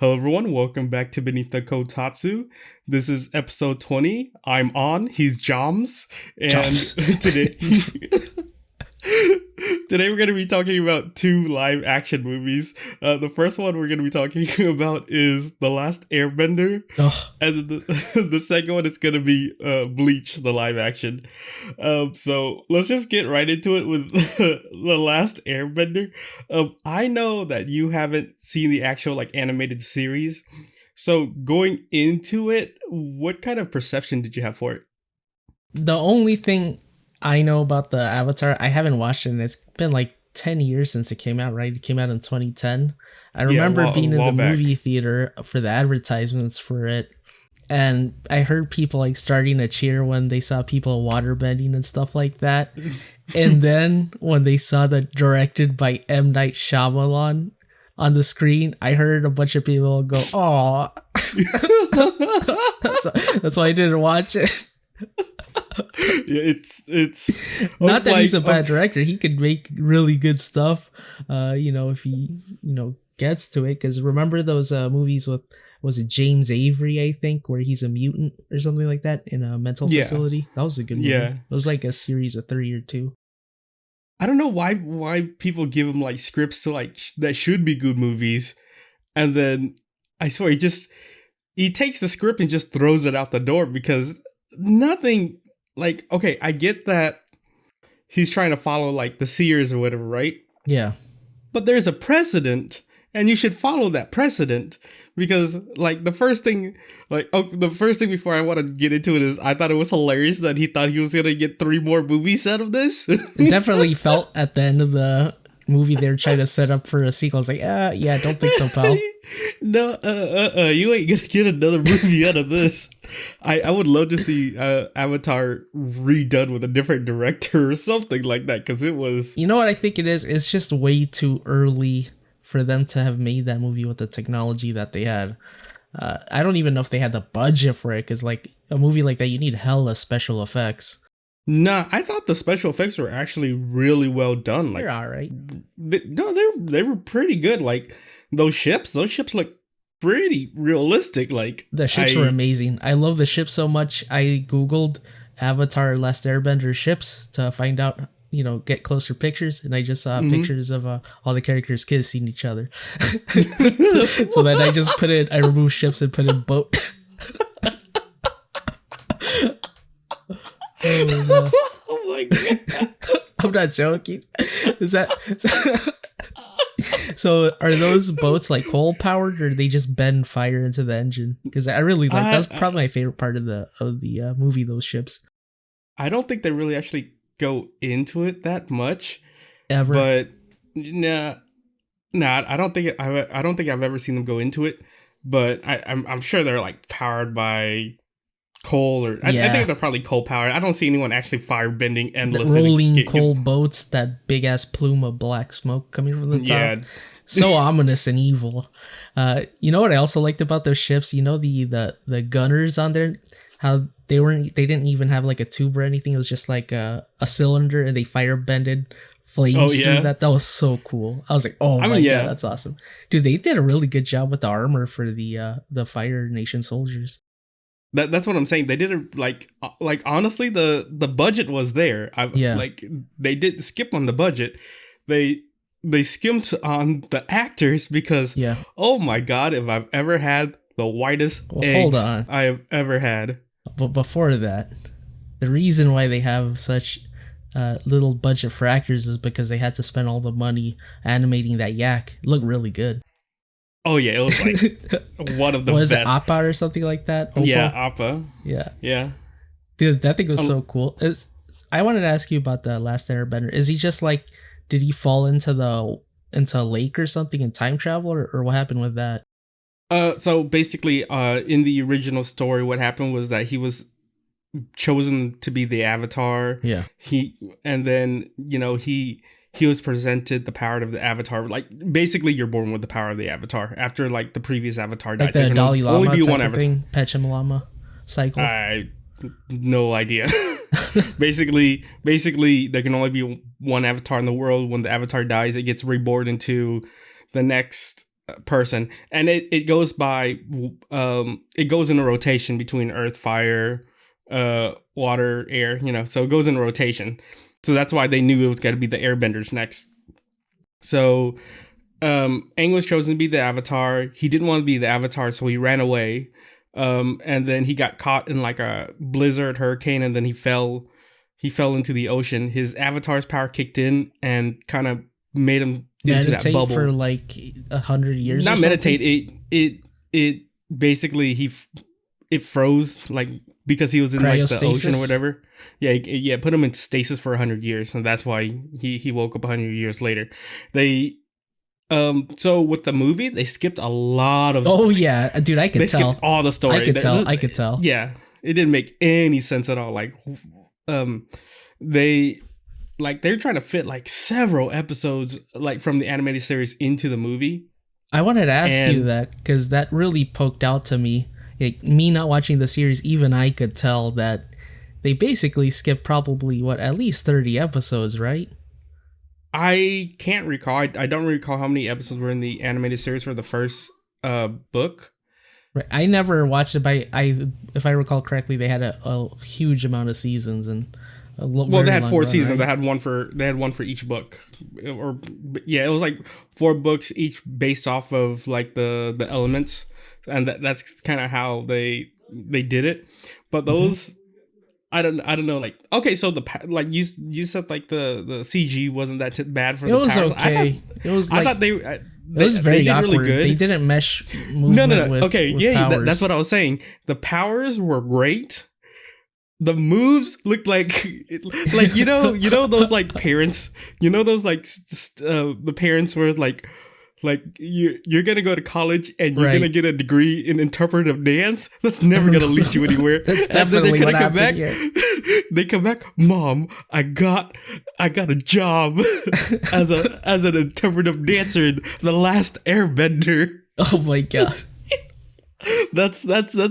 Hello everyone, welcome back to Beneath the Kotatsu. This is episode 20. I'm on, he's Joms, and Joms. today we're going to be talking about two live action movies. The first one we're going to be talking about is The Last Airbender, and the second one is going to be Bleach, the live action. So let's just get right into it with The Last Airbender. I know that you haven't seen the actual animated series, so going into it, what kind of perception did you have for it? The only thing I know about the Avatar, I haven't watched it, and it's been like 10 years since it came out, right? It came out in 2010. I remember being in the movie theater for the advertisements for it, and I heard people starting to cheer when they saw people waterbending and stuff like that. And then when they saw the directed by M. Night Shyamalan on the screen, I heard a bunch of people go, "Aw." That's why I didn't watch it. Yeah, it's not that he's a bad director. He could make really good stuff, if he gets to it. Because remember those movies with, was it James Avery, I think, where he's a mutant or something like that in a mental facility? That was a good movie. Yeah, it was like a series of 3 or 2. I don't know why people give him scripts to that should be good movies, and then I swear he takes the script and just throws it out the door because nothing. Okay, I get that he's trying to follow the seers or whatever, right? Yeah. But there's a precedent, and you should follow that precedent because the first thing before I want to get into it is I thought it was hilarious that he thought he was going to get 3 more movies out of this. It definitely felt at the end of the movie they were trying to set up for a sequel. I was like, yeah, don't think so, pal. No, you ain't gonna get another movie out of this. I would love to see Avatar redone with a different director or something like that, because it was... You know what I think it is? It's just way too early for them to have made that movie with the technology that they had. I don't even know if they had the budget for it, because a movie like that, you need hella special effects. Nah, I thought the special effects were actually really well done. They're alright. They were pretty good. Those ships look pretty realistic. The ships were amazing. I love the ships so much. I googled Avatar Last Airbender ships to find out, get closer pictures, and I just saw pictures of all the characters kissing each other. So then I removed ships and put in boat. Oh my god! I'm not joking. So are those boats coal powered, or they just bend fire into the engine? Because I really that's probably my favorite part of the movie. Those ships. I don't think they really actually go into it that much ever. But nah, I don't think I've ever seen them go into it. But I'm sure they're powered by coal, or I think they're probably coal powered. I don't see anyone actually fire bending endlessly. Rolling coal boats, that big ass plume of black smoke coming from the top. Yeah. So ominous and evil. You know what I also liked about those ships? The gunners on there, how they didn't even have a tube or anything. It was just a cylinder, and they fire bended flames through that. That was so cool. I was like, oh my god, that's awesome. Dude, they did a really good job with the armor for the Fire Nation soldiers. That's what I'm saying. They did it honestly, the budget was there. They didn't skip on the budget. They skimmed on the actors because oh my god, if I've ever had the whitest eggs I have ever had. But before that, the reason why they have such little budget for actors is because they had to spend all the money animating that yak. It looked really good. Oh yeah, it was one of the best. Was it Appa or something like that? Oppo? Yeah, Appa. Yeah. Dude, that thing was so cool. I wanted to ask you about the Last Airbender. Is he just did he fall into a lake or something and time travel, or what happened with that? So basically, in the original story, what happened was that he was chosen to be the Avatar. Yeah. He was presented the power of the Avatar. Basically, you're born with the power of the Avatar after the previous Avatar died. The Dalai Lama only be one Avatar thing, Pechem Lama cycle. I no idea. basically, there can only be one Avatar in the world. When the Avatar dies, it gets reborn into the next person, and it goes by it goes in a rotation between earth, fire, water, air, so it goes in a rotation. So that's why they knew it was going to be the airbenders next. So Aang was chosen to be the avatar. He didn't want to be the avatar, so he ran away, and then he got caught in like a blizzard, hurricane, and then he fell into the ocean. His avatar's power kicked in and kind of made him into that bubble for like 100 years. Not meditate. It basically it froze, like, because he was in like the ocean or whatever. Yeah, put him in stasis for 100 years, and that's why he woke up 100 years later. They so with the movie, they skipped a lot of. Oh yeah, dude, I could tell. They skipped all the story. I could tell. Yeah, it didn't make any sense at all. Like, they're trying to fit like several episodes like from the animated series into the movie. I wanted to ask you that because that really poked out to me. Like, me not watching the series, even I could tell that they basically skipped probably at least 30 episodes, right? I can't recall. I don't recall how many episodes were in the animated series for the first book. Right. I never watched it, if I recall correctly, they had a huge amount of seasons and. They had 4 seasons. Right? They had one for each book, it was like 4 books each based off of like the elements, and that's kind of how they did it. But those, I don't know. Like, okay, so you said like the CG wasn't that bad for the powers. It was okay. I thought they was very awkward. Really good. They didn't mesh movement. No. Okay, with yeah, powers. that's what I was saying. The powers were great. The moves looked like those like parents, those like the parents were like you're gonna go to college and you're gonna get a degree in interpretive dance. That's never gonna lead you anywhere. That's definitely what happened here. They come back, Mom, I got a job as an interpretive dancer in The Last Airbender. Oh my god. That's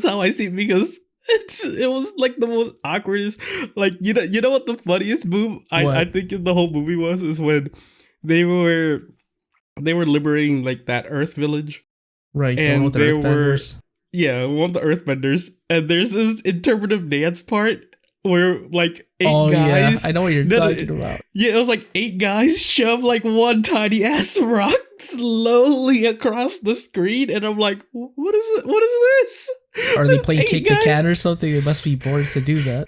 how I see it, because it was like the most awkwardest. Like, you know what the funniest move I think in the whole movie is when they were liberating like that Earth village, right? And they were one of the Earthbenders, and there's this interpretive dance part where like 8 guys. Yeah. I know what you're talking about. Yeah, it was like 8 guys shove like one tiny ass rock slowly across the screen, and I'm like, what is it? What is this? Are they playing Kick the Can or something? They must be bored to do that.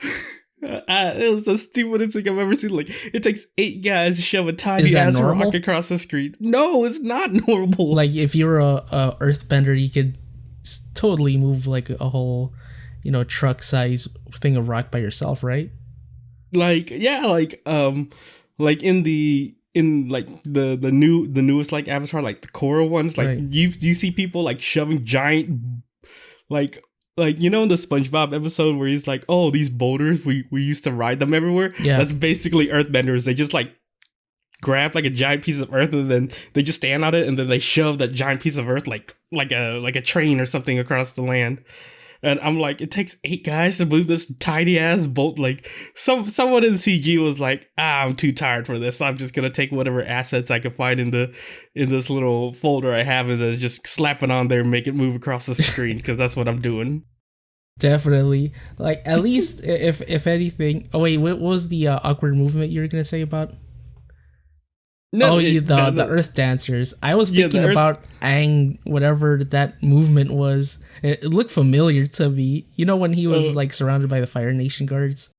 It was the stupidest thing I've ever seen. Like, it takes 8 guys to shove a tiny ass rock across the screen. No, it's not normal. Like, if you're a Earthbender, you could totally move like a whole, truck size thing of rock by yourself, right? Like, yeah, like in the newest like Avatar, like the Korra ones, like you see people like shoving giant like in the SpongeBob episode where he's like, oh, these boulders, we used to ride them everywhere. Yeah, that's basically Earthbenders. They just like grab like a giant piece of earth, and then they just stand on it, and then they shove that giant piece of earth like a train or something across the land. And I'm like, it takes 8 guys to move this tiny ass bolt. Like, someone in CG was like, I'm too tired for this, so I'm just gonna take whatever assets I can find in this little folder I have, and just slap it on there and make it move across the screen, because that's what I'm doing. Definitely. Like, at least if anything. Oh wait, what was the awkward movement you were gonna say about? No, the Earth Dancers. I was thinking about Aang, whatever that movement was. It looked familiar to me. You know, when he was like surrounded by the Fire Nation guards.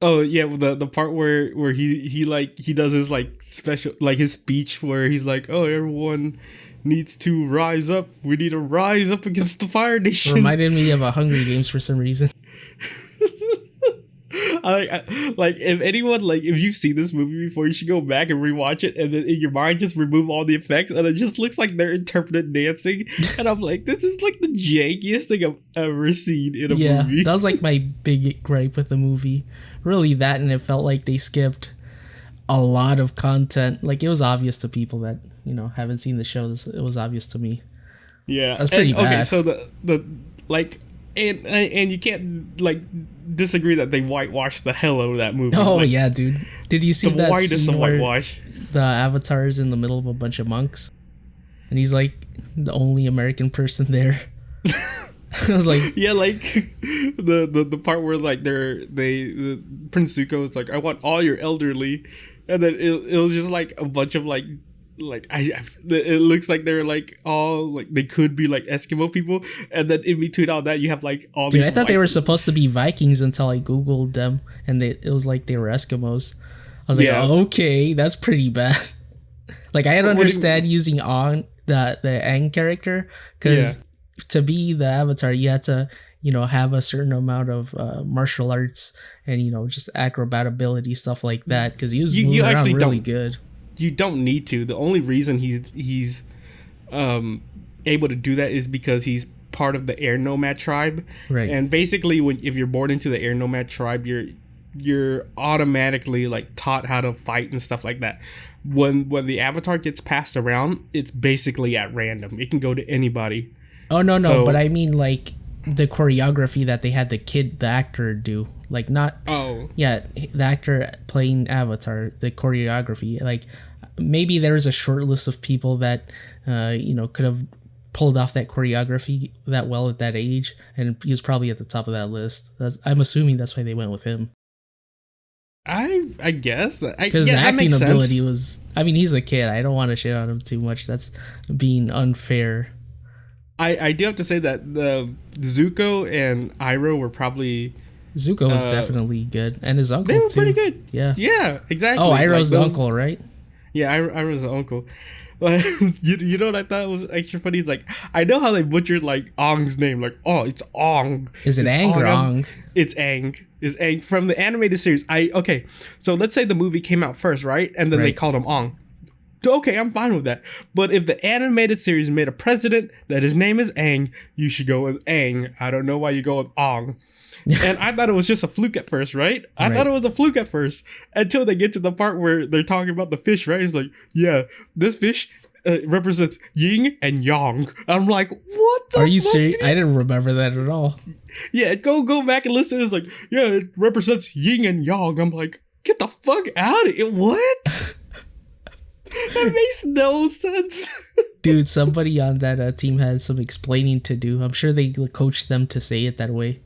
Oh yeah, the part where he does his like special, like his speech where he's like, oh, everyone needs to rise up. We need to rise up against the Fire Nation. Reminded me of a Hungry Games for some reason. Like if anyone, like if you've seen this movie before, you should go back and rewatch it, and then in your mind just remove all the effects, and it just looks like they're interpreted dancing. And I'm like, this is like the jankiest thing I've ever seen in a movie. That was like my big gripe with the movie. Really that, and it felt like they skipped a lot of content. Like, it was obvious to people that haven't seen the show. It was obvious to me. Yeah, that's pretty bad. Okay, so the like. And you can't like disagree that they whitewashed the hell out of that movie. Oh like, yeah, dude. Did you see that whitest scene of whitewash? The Avatar's in the middle of a bunch of monks? and he's like the only American person there. I was like, yeah, like the part where like Prince Zuko is like, I want all your elderly, and then it was just like a bunch of like it looks like they're like all like they could be like Eskimo people, and then in between all that you have like all dude, these. I thought they were supposed to be Vikings until I googled them, and it was like they were Eskimos. I was like, oh, okay, that's pretty bad. Like I understand using on the Aang character because to be the Avatar, you had to have a certain amount of martial arts and just acrobat ability, stuff like that, because he was moving around really good. You don't need to. The only reason he's able to do that is because he's part of the Air Nomad tribe, right? And basically, if you're born into the Air Nomad tribe, you're automatically like taught how to fight and stuff like that. When the Avatar gets passed around, it's basically at random. It can go to anybody. Oh no, but I mean like the choreography that they had the actor do, like not the actor playing Avatar, the choreography, like maybe there was a short list of people that could have pulled off that choreography that well at that age, and he was probably at the top of that list. I'm assuming that's why they went with him. I guess because the acting ability was, I mean, he's a kid. I don't want to shit on him too much. That's being unfair. I do have to say that the Zuko and Iroh were probably... Zuko was definitely good, and his uncle too. They were pretty good. Yeah, exactly. Oh, Iroh's the uncle, right? Yeah, Iroh's the uncle. Like, you know what I thought was extra funny? It's like, I know how they butchered like Aang's name. Like, oh, it's Aang. Is it Aang or Aang? It's Aang. It's Aang from the animated series. Okay, so let's say the movie came out first, right? And then they called him Aang. Okay, I'm fine with that. But if the animated series made a president that his name is Aang, you should go with Aang. I don't know why you go with Aang. And I thought it was just a fluke at first, right? I thought it was a fluke at first until they get to the part where they're talking about the fish, right? It's like, yeah, this fish represents yin and yang. I'm like, what the fuck? Are you serious? I didn't remember that at all. Yeah, go back and listen. It's like, yeah, it represents yin and yang. I'm like, get the fuck out of it. What? That makes no sense. Dude, somebody on that team had some explaining to do. I'm sure they coached them to say it that way.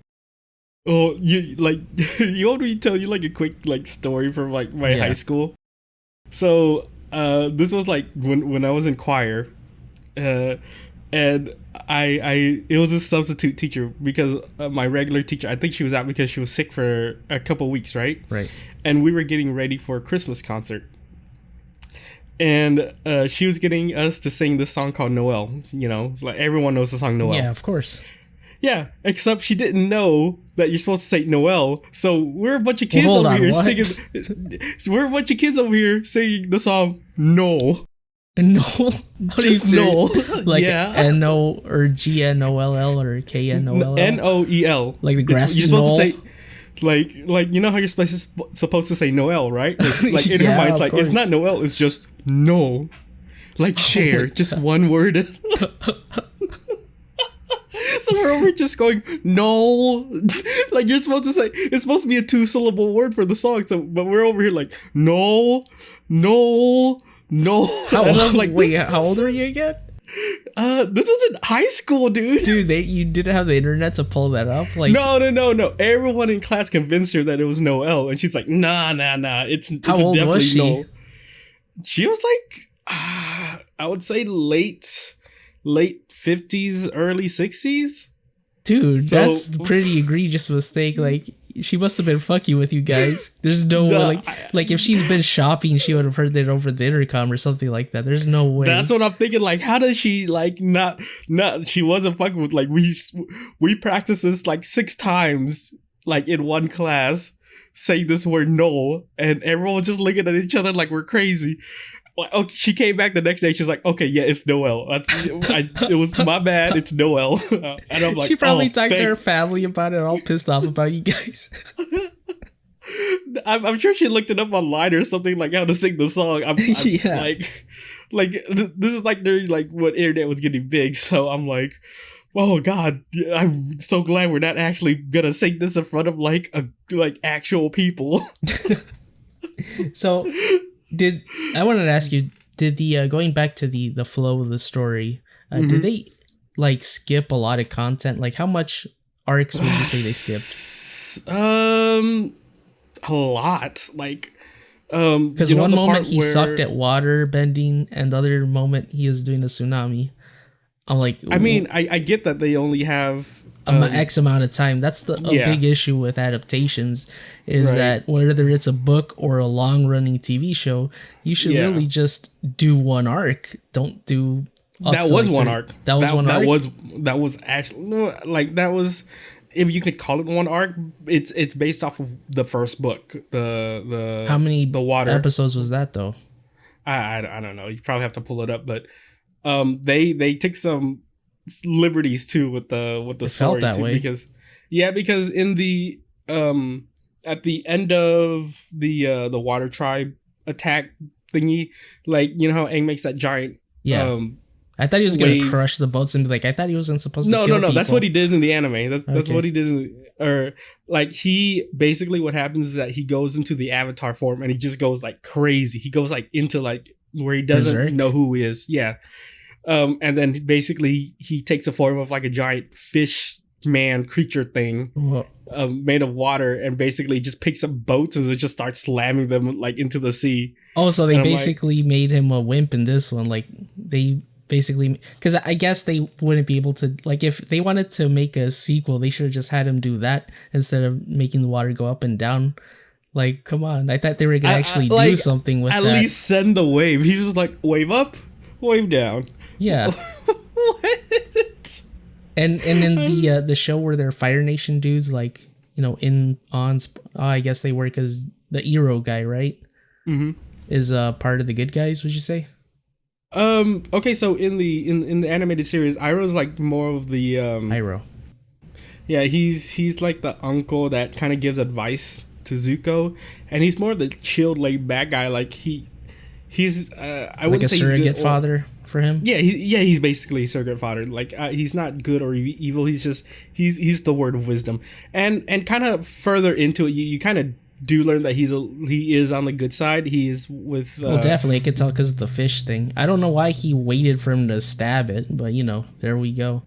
Oh, you want me to tell you like a quick like story from like my high school? So this was like when I was in choir, and it was a substitute teacher because my regular teacher, I think she was out because she was sick for a couple weeks, right? Right. And we were getting ready for a Christmas concert. And she was getting us to sing this song called Noel. Like everyone knows the song Noel. Yeah, of course. Yeah, except she didn't know that you're supposed to say Noel. So we're a bunch of kids singing. We're a bunch of kids over here singing the song Noel. Noel? Just Noel. Like N-O or G-N-O-L-L or K-N-O-L-L? N-O-E-L. Like the grassy You're supposed to say... Like you know how you're supposed to say Noel, right? Like in her mind, it's like, it's not Noel, it's just no. Like share, just one word. So we're over just going, no. Like you're supposed to say, it's supposed to be a 2-syllable word for the song. So, but we're over here like, no. How old are you again? This was in high school, dude. Dude, you didn't have the internet to pull that up? Like, no. Everyone in class convinced her that it was Noel, and she's like, nah. It's how old definitely was she? No. She was like, I would say late 50s, early 60s. Dude, that's a pretty egregious mistake. Like, she must have been fucking with you guys. There's no way. Like if she's been shopping, she would have heard it over the intercom or something like that. There's no way. That's what I'm thinking. Like, how does she like not? She wasn't fucking with. Like we practiced this like 6 times, like in one class, saying this word no, and everyone was just looking at each other like we're crazy. Okay, she came back the next day. She's like, "Okay, yeah, it's Noel. It was my bad. It's Noel." And I'm like, she probably talked to her family about it, all pissed off about you guys. I'm sure she looked it up online or something, like how to sing the song. Like this is like they're like when internet was getting big. So I'm like, oh god, I'm so glad we're not actually gonna sing this in front of like actual people. So. I wanted to ask you, did the going back to the flow of the story, did they like skip a lot of content? Like how much arcs would you say they skipped? A lot. Like because one moment he sucked at water bending and the other moment he is doing a tsunami. I'm like, I mean, I get that they only have X amount of time. That's a big issue with adaptations, is that whether it's a book or a long running TV show, you should really just do one arc. Don't do that was one arc. That was one arc. That was actually like that was, if you could call it one arc. It's based off of the first book. The how many the water episodes was that though? I don't know. You probably have to pull it up, but they took some liberties too with the story felt that way. because in the at the end of the water tribe attack thingy, like you know how Aang makes that giant I thought he was gonna crush the boats and be like, I thought he wasn't supposed to kill people. That's what he did in the anime. That's what he did or like he basically, what happens is that he goes into the avatar form and he just goes like crazy. He goes like into like where he doesn't know who he is. And then basically he takes a form of like a giant fish man creature thing made of water, and basically just picks up boats and just starts slamming them like into the sea. Oh, so they basically made him a wimp in this one. Like they basically, because I guess they wouldn't be able to, like if they wanted to make a sequel, they should have just had him do that instead of making the water go up and down. Like, come on. I thought they were going to actually do something with that. At least send the wave. He was like, wave up, wave down. Yeah. What? And in the show where they're Fire Nation dudes, like, you know, I guess they were, because the Ero guy, right? Mm-hmm. Is part of the good guys, would you say? Okay, so in the animated series, Iroh's like more of the Iroh. Yeah, he's like the uncle that kind of gives advice to Zuko, and he's more of the chilled, laid back guy. Like he's I wouldn't say he's a surrogate father for him. Yeah, he's basically a surrogate father. Like he's not good or evil. He's just he's the word of wisdom. And kind of further into it, you kind of do learn that he is on the good side. He is with well, definitely I could tell because of the fish thing. I don't know why he waited for him to stab it, but you know, there we go.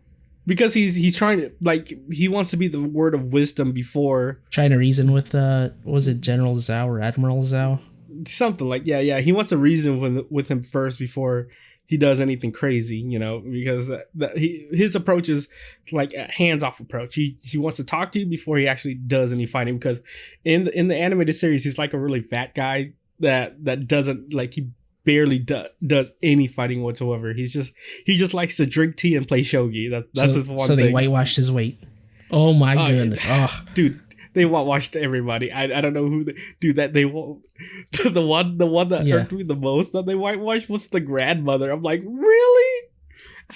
Because he's trying to, like, he wants to be the word of wisdom before trying to reason with was it General Zhao or Admiral Zhao? Something like yeah. He wants to reason with him first before he does anything crazy, you know, because his approach is like a hands-off approach. He wants to talk to you before he actually does any fighting, because in the animated series he's like a really fat guy that doesn't, like, he barely does any fighting whatsoever. He just likes to drink tea and play shogi. That's his one thing. So they whitewashed his weight. Oh my goodness. Oh. Dude, they whitewashed everybody. I don't know who they do that. They won't. The one that hurt me the most that they whitewashed was the grandmother. I'm like, really?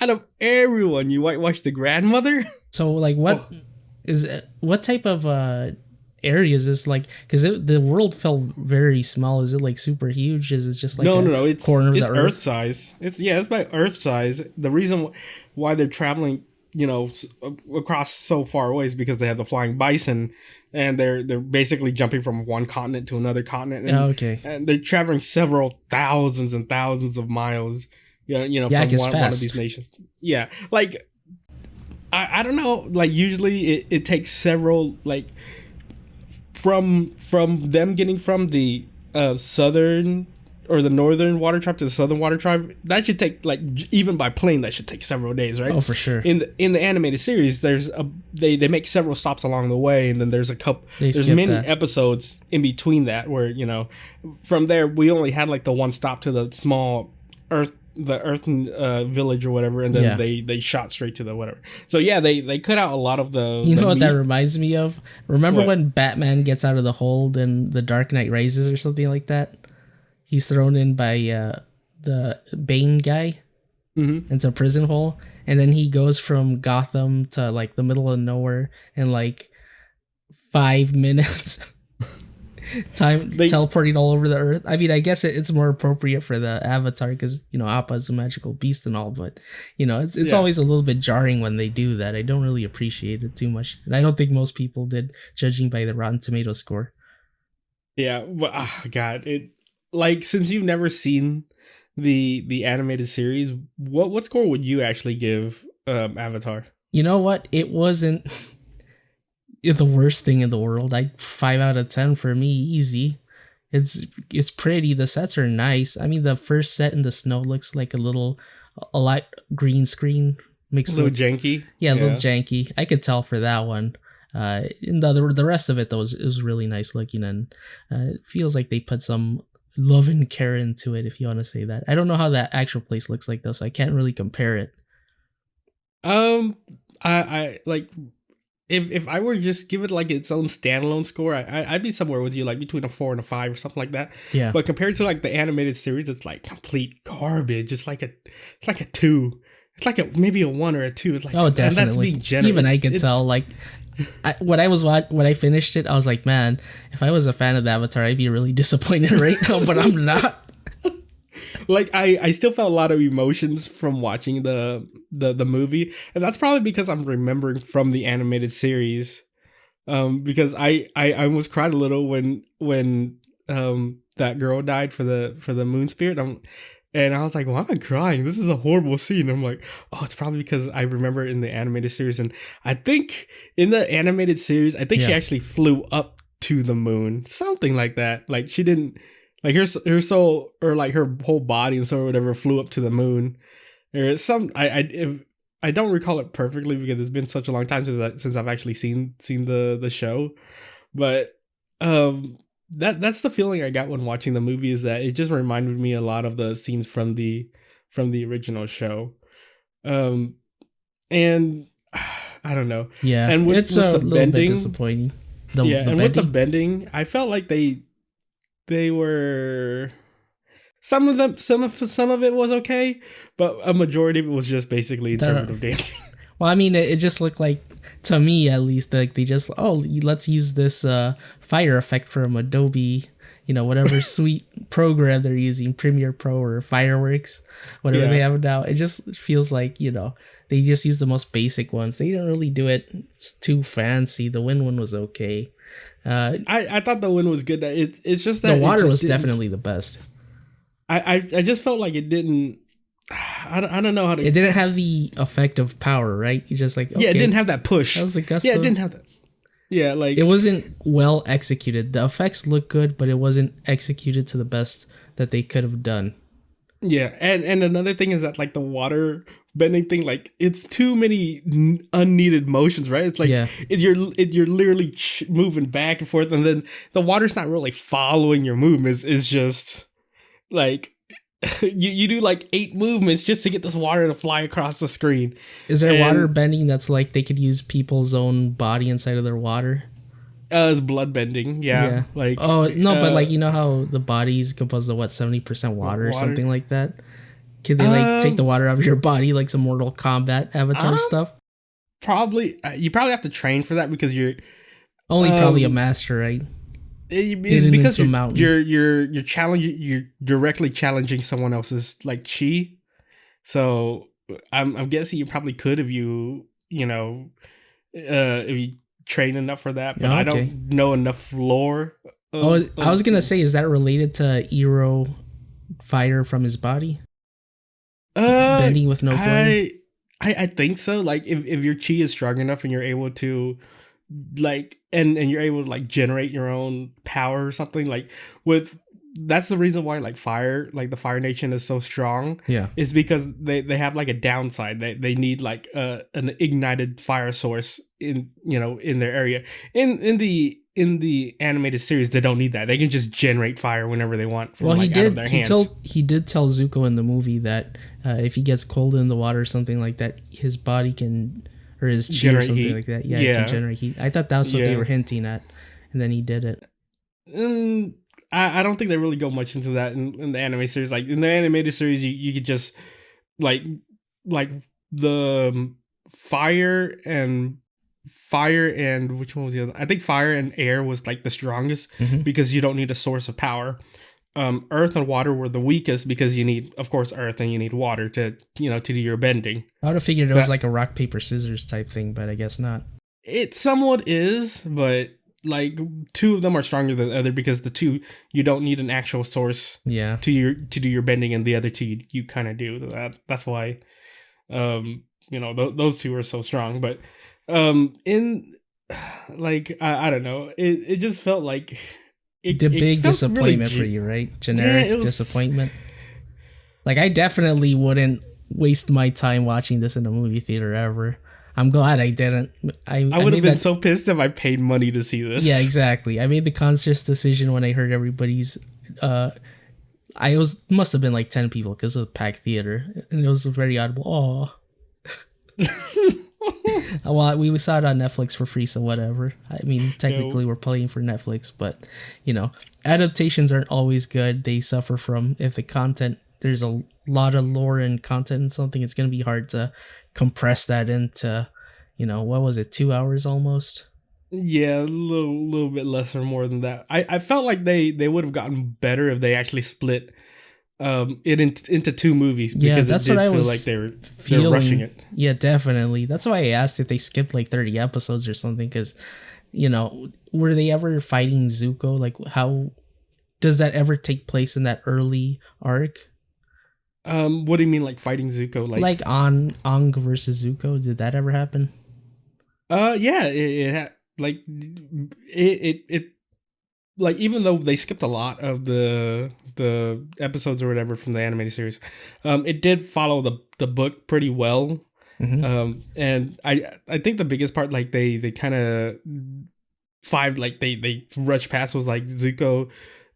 Out of everyone, you whitewashed the grandmother? So like, what type of area is this, like, because the world felt very small? Is it like super huge? Is it just like no, it's corner of the earth size. It's by earth size. The reason why they're traveling, you know, across so far away is because they have the flying bison, and they're basically jumping from one continent to another continent. And, and they're traveling several thousands and thousands of miles, you know, from one of these nations. Yeah, like I don't know, like usually it takes several, like, from them getting from the southern or the northern water tribe to the southern water tribe, that should take, like, even by plane, that should take several days, right? Oh, for sure. In the animated series, there's they make several stops along the way, and then there's many episodes in between that where, you know, from there we only had like the one stop to the small earth village or whatever, and then they shot straight to the whatever. So yeah, they cut out a lot of the. You know what that reminds me of? Remember when Batman gets out of the hold in The Dark Knight Rises or something like that? He's thrown in by the Bane guy into a prison hole, and then he goes from Gotham to like the middle of nowhere in like 5 minutes. Teleporting all over the earth. I mean, I guess it's more appropriate for the Avatar because, you know, Appa is a magical beast and all, but, you know, it's always a little bit jarring when they do that. I don't really appreciate it too much, and I don't think most people did, judging by the Rotten Tomato score. Yeah, but God, it, like, since you've never seen the animated series, what score would you actually give Avatar? You know what? It wasn't the worst thing in the world. 5 out of 10 for me, easy. It's pretty. The sets are nice. I mean, the first set in the snow looks like a light green screen mixed a little janky. Yeah, a little janky. I could tell for that one. The rest of it though is really nice looking, and it feels like they put some love and care into it, if you want to say that. I don't know how that actual place looks like though, so I can't really compare it. I like. If I were to just give it like its own standalone score, I'd be somewhere with you, like between a 4 and a 5 or something like that. Yeah. But compared to like the animated series, it's like complete garbage. It's like a 2. It's like maybe a 1 or a 2. It's like, definitely. And that's being generous. Even I could tell. Like, when I finished it, I was like, man, if I was a fan of the Avatar, I'd be really disappointed right now. But I'm not. Like I still felt a lot of emotions from watching the movie, and that's probably because I'm remembering from the animated series, because I almost cried a little when that girl died for the moon spirit, and I was like, why am I crying? This is a horrible scene. I'm like, oh, it's probably because I remember in the animated series, and I think in the animated series, she actually flew up to the moon, something like that. Like she didn't. Like her soul, or like her whole body and soul or whatever, flew up to the moon. There's some I don't recall it perfectly because it's been such a long time since I've actually seen the show, but that's the feeling I got when watching the movie, is that it just reminded me a lot of the scenes from the original show, and I don't know. Yeah, and it's a little bit disappointing. With the bending, I felt like they were, some of it was okay, but a majority of it was just basically interpretive dancing. Well, I mean, it just looked like, to me at least, like they just, let's use this fire effect from Adobe, whatever sweet program they're using, Premiere Pro or Fireworks, whatever they have now. It just feels like, they just use the most basic ones. They didn't really do it. It's too fancy. The wind one was okay. I thought the wind was good. It's just that the water was definitely the best. I just felt like it didn't. I don't know how to. It didn't have the effect of power, right? You just like, okay, it didn't have that push. That was a gusto. Yeah, it didn't have that. Yeah, like it wasn't well executed. The effects look good, but it wasn't executed to the best that they could have done. Yeah, and another thing is that like the water bending thing, like it's too many unneeded motions, right? It's like you're literally moving back and forth, and then the water's not really following your movements. It's just like you do like 8 movements just to get this water to fly across the screen. Is there water bending that's like they could use people's own body inside of their water? It's blood bending, yeah. Like but like how the body's composed of 70% water or something like that. Can they like take the water out of your body like some Mortal Kombat Avatar stuff? Probably. You probably have to train for that because you're only probably a master, right? It's because you're challenging. You're directly challenging someone else's like chi. So I'm guessing you probably could if you train enough for that. But I don't know enough lore. I was gonna say, is that related to Iroh fire from his body? Bending with no flame? I think so. Like if your chi is strong enough and you're able to like and you're able to like generate your own power or something, like that's the reason why like fire, like the Fire Nation is so strong. Yeah. It's because they have like a downside. They need like an ignited fire source in their area. In the animated series, they don't need that. They can just generate fire whenever they want from out of their hands. He did tell Zuko in the movie that if he gets cold in the water or something like that, his body can, or his chi or something heat. Like that. Yeah, it can generate heat. I thought that was what they were hinting at, and then he did it. I don't think they really go much into that in the anime series. Like in the animated series, you could just like the fire and which one was the other? I think fire and air was like the strongest because you don't need a source of power. Earth and water were the weakest because you need, of course, earth and you need water to do your bending. I would have figured it was like a rock paper scissors type thing, but I guess not. It somewhat is, but like two of them are stronger than the other because the two you don't need an actual source to do your bending, and the other two you kind of do. That's why those two are so strong. But in like I don't know, it just felt like big disappointment really for you, right? Generic disappointment. Like, I definitely wouldn't waste my time watching this in a movie theater ever. I'm glad I didn't. I would have been so pissed if I paid money to see this. Yeah, exactly. I made the conscious decision when I heard everybody's. Must have been like 10 people because of the packed theater, and it was very audible. Oh, well, we saw it on Netflix for free, so whatever. I mean, technically we're paying for Netflix, but adaptations aren't always good. They suffer from, if the content, there's a lot of lore and content in something, it's going to be hard to compress that into, what was it, 2 hours almost? Yeah, a little bit less or more than that. I felt like they would have gotten better if they actually split it into two movies, because that's it did what I feel was like they're rushing it. Yeah, definitely. That's why I asked if they skipped like 30 episodes or something, because were they ever fighting Zuko? Like, how does that ever take place in that early arc? What do you mean, like fighting Zuko? Like Aang versus Zuko? Did that ever happen? Yeah, it like, even though they skipped a lot of the episodes or whatever from the animated series, it did follow the book pretty well. Mm-hmm. And I think the biggest part, like they kind of they rushed past, was like Zuko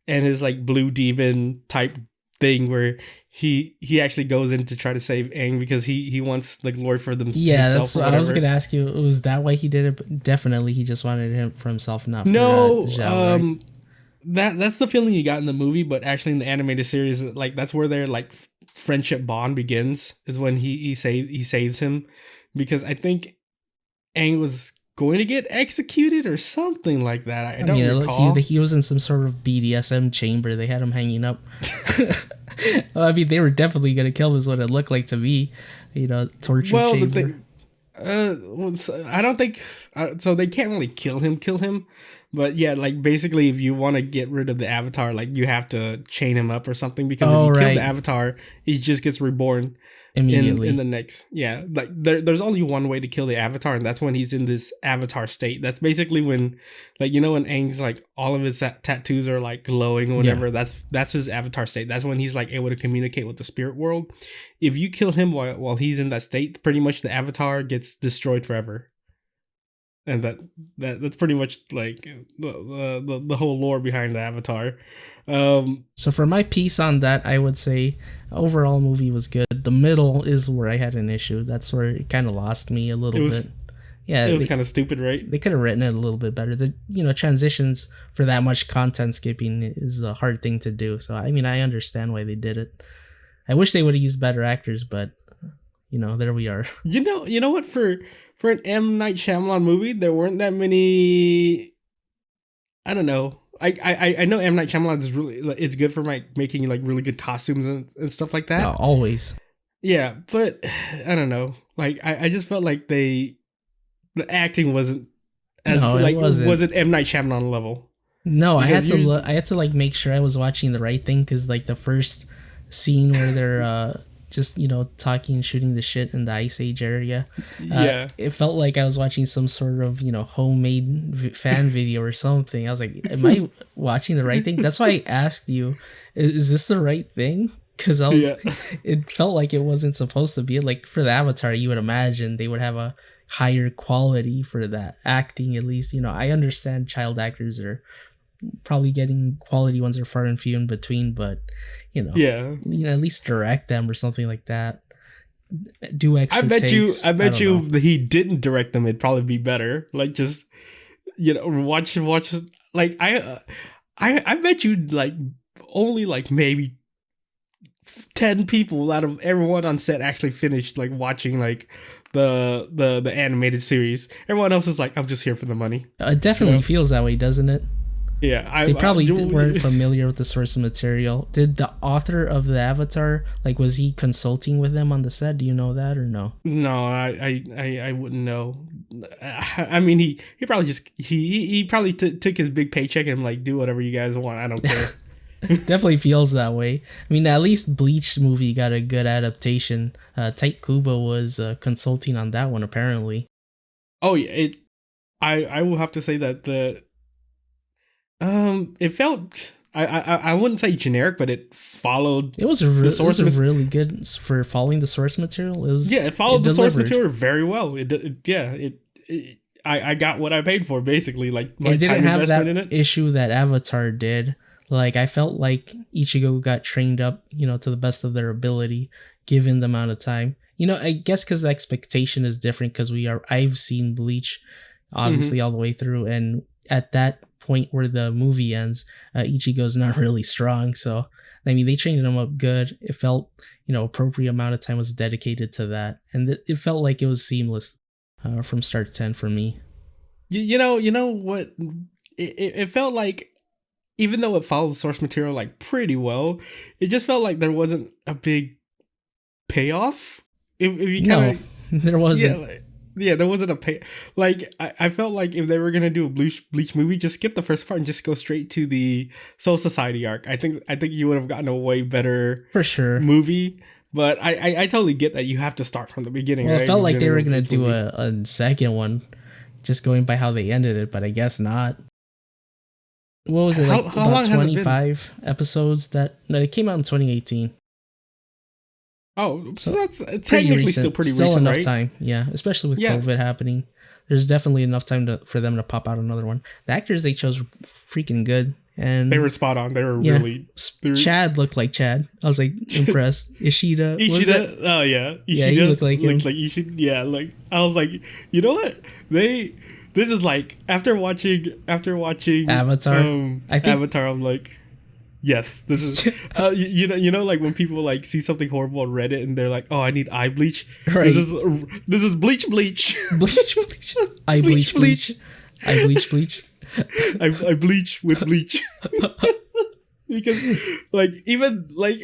and his like blue demon type thing, where he actually goes in to try to save Aang because he wants the glory for them. Yeah, that's what I was gonna ask you. Was that why he did it? But definitely, he just wanted him for himself, not for Zhao, right? That's the feeling you got in the movie, but actually in the animated series, like, that's where their like friendship bond begins. Is when he saves him, because I think Aang was going to get executed or something like that. I don't recall. He was in some sort of BDSM chamber. They had him hanging up. Well, I mean, they were definitely going to kill him, is what it looked like to me. Torture chamber. I don't think so. They can't really kill him. But yeah, like, basically, if you want to get rid of the Avatar, like, you have to chain him up or something, because if you kill the Avatar, he just gets reborn immediately in the next. Yeah, like, there's only one way to kill the Avatar, and that's when he's in this Avatar state. That's basically when, like, when Aang's like, all of his tattoos are like glowing or whatever. Yeah. That's his Avatar state. That's when he's like able to communicate with the spirit world. If you kill him while he's in that state, pretty much the Avatar gets destroyed forever. And that's pretty much like the whole lore behind the Avatar. So for my piece on that, I would say overall movie was good. The middle is where I had an issue. That's where it kind of lost me a little bit. Yeah, it was kind of stupid, right? They could have written it a little bit better. The transitions for that much content skipping is a hard thing to do. So I mean, I understand why they did it. I wish they would have used better actors, but there we are. You know what? For an M. Night Shyamalan movie, there weren't that many. I don't know. I know M. Night Shyamalan is it's good for making like really good costumes and stuff like that. Always. Yeah, but I don't know. Like, I just felt like the acting wasn't as wasn't M. Night Shyamalan level. No, I had to like make sure I was watching the right thing, because like the first scene where they're just talking, shooting the shit in the Ice Age area, it felt like I was watching some sort of homemade fan video or something. I was like, am I watching the right thing? That's why I asked you, is this the right thing? Because it felt like it wasn't supposed to be. Like, for the Avatar, you would imagine they would have a higher quality for that acting, at least. I understand child actors are probably getting quality ones are far and few in between, but at least direct them or something like that. Do extra takes. I bet you if he didn't direct them, it'd probably be better. Like, just watch. Like, I bet you like only like maybe 10 people out of everyone on set actually finished like watching like the animated series. Everyone else is like, I'm just here for the money. It definitely feels that way, doesn't it? Yeah, they probably weren't familiar with the source material. Did the author of the Avatar, like, was he consulting with them on the set? Do you know that or no? No, I wouldn't know. I mean, he probably just he probably took his big paycheck and like, do whatever you guys want. I don't care. Definitely feels that way. I mean, at least Bleach movie got a good adaptation. Tite Kubo was consulting on that one apparently. Oh yeah, I will have to say that it felt, I wouldn't say generic, but it followed. It was really good for following the source material. It followed the source material very well. I got what I paid for, basically. Like, my it didn't time have investment that in it. issue that Avatar did. Like, I felt like Ichigo got trained up, to the best of their ability, given the amount of time. I guess because the expectation is different, because I've seen Bleach, obviously, all the way through, and at that point where the movie ends, Ichigo's not really strong. So, I mean, they trained him up good. It felt, appropriate amount of time was dedicated to that, and it felt like it was seamless from start to end for me. You know what? It felt like, even though it followed the source material like pretty well, it just felt like there wasn't a big payoff. If you kinda, there wasn't. Yeah, there wasn't a pay. Like, I felt like if they were gonna do a Bleach movie, just skip the first part and just go straight to the Soul Society arc. I think you would have gotten a way better, for sure, movie. But I totally get that you have to start from the beginning. Well, right? It felt like they were gonna do a second one, just going by how they ended it, but I guess not. What was it, like, about 25 episodes? No, it came out in 2018. Oh, so that's technically still pretty recent, still enough right? time, yeah. Especially with COVID happening, there's definitely enough time for them to pop out another one. The actors they chose were freaking good, and they were spot on. They were really. Chad looked like Chad. I was like impressed. Ishida. Oh yeah, Ishida, yeah, he looked like him. Like Ishida. Yeah, like, I was like, you know what? This is like, after watching Avatar. Avatar, I'm like, yes, this is you know like when people like see something horrible on Reddit and they're like, oh, I need eye bleach. Right. This is bleach. Bleach. I bleach. I bleach. I bleach with bleach. Because like, even like,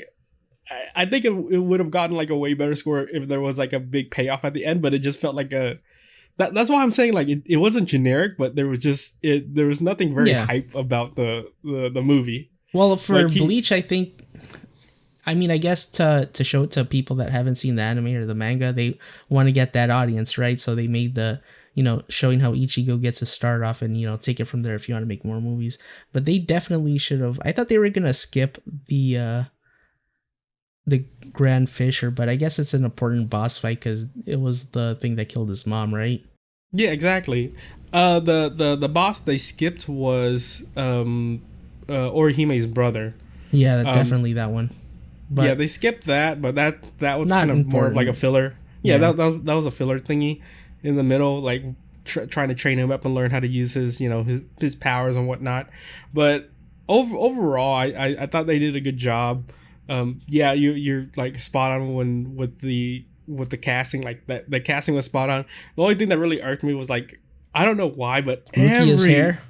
I think it would have gotten like a way better score if there was like a big payoff at the end, but it just felt like that's why I'm saying, like, it wasn't generic, but there was nothing very hype about the movie. Well, for like, Bleach, I think, I mean, I guess to show it to people that haven't seen the anime or the manga, they want to get that audience, right? So they made the, showing how Ichigo gets to start off and, take it from there if you want to make more movies. But they definitely should have. I thought they were going to skip the Grand Fisher, but I guess it's an important boss fight because it was the thing that killed his mom, right? Yeah, exactly. The boss they skipped was Orihime's brother. Yeah, definitely that one. But yeah, they skipped that, but that was kind of more of like a filler. Yeah, that was a filler thingy in the middle, like trying to train him up and learn how to use his his powers and whatnot. But overall, I thought they did a good job. Yeah, you're like spot on with the casting, like that. The casting was spot on. The only thing that really irked me was, like, I don't know why, but Rukia's hair.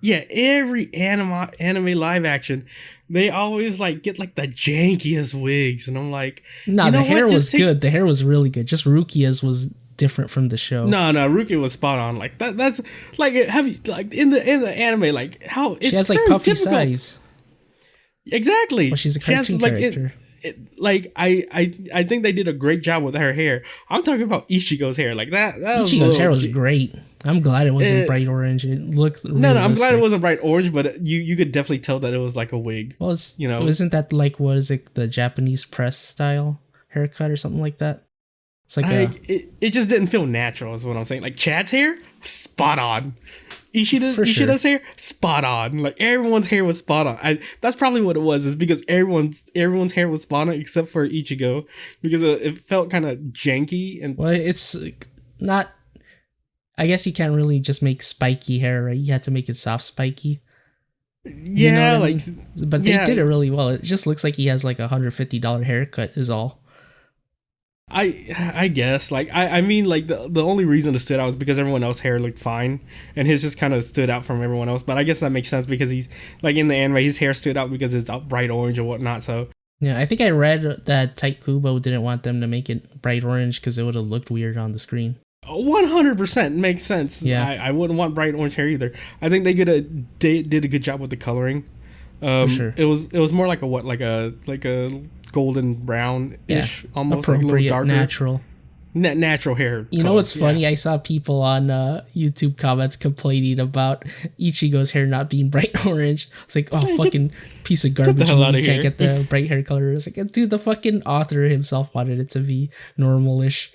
Yeah, every anime live action, they always like get like the jankiest wigs, and I'm like, no, the hair was good. The hair was really good. Just Rukia's was different from the show. No, Rukia was spot on. Like that's like, have you like in the anime, like how it's she has like puffy size. Exactly. Well, she's a cartoon character. I think they did a great job with her hair. I'm talking about Ichigo's hair. Like that Ichigo's hair was great. I'm glad it wasn't bright orange. It looked no, I'm glad it wasn't bright orange, but you could definitely tell that it was like a wig. Well, isn't that like, what is it, the Japanese press style haircut or something like that? It's like it just didn't feel natural, is what I'm saying. Like Chad's hair, spot on. Ishida's hair, spot on. Like everyone's hair was spot on. That's probably what it was. Is because everyone's hair was spot on except for Ichigo, because it felt kind of janky and. Well, it's not. I guess you can't really just make spiky hair, right? You had to make it soft spiky. Yeah, I mean? But they did it really well. It just looks like he has like $150 haircut is all. I guess like I mean like the only reason it stood out was because everyone else's hair looked fine and his just kind of stood out from everyone else. But I guess that makes sense because he's like in the anime his hair stood out because it's bright orange or whatnot. So yeah, I think I read that Type Kubo didn't want them to make it bright orange because it would have looked weird on the screen. 100% makes sense. Yeah, I wouldn't want bright orange hair either. I think they did a good job with the coloring. For sure. It was more like a golden brown ish, almost like a little darker, natural. Natural hair. You know what's funny? I saw people on YouTube comments complaining about Ichigo's hair not being bright orange. It's like, oh, fucking piece of garbage. You can't get the bright hair color. It's like, dude, the fucking author himself wanted it to be normal-ish.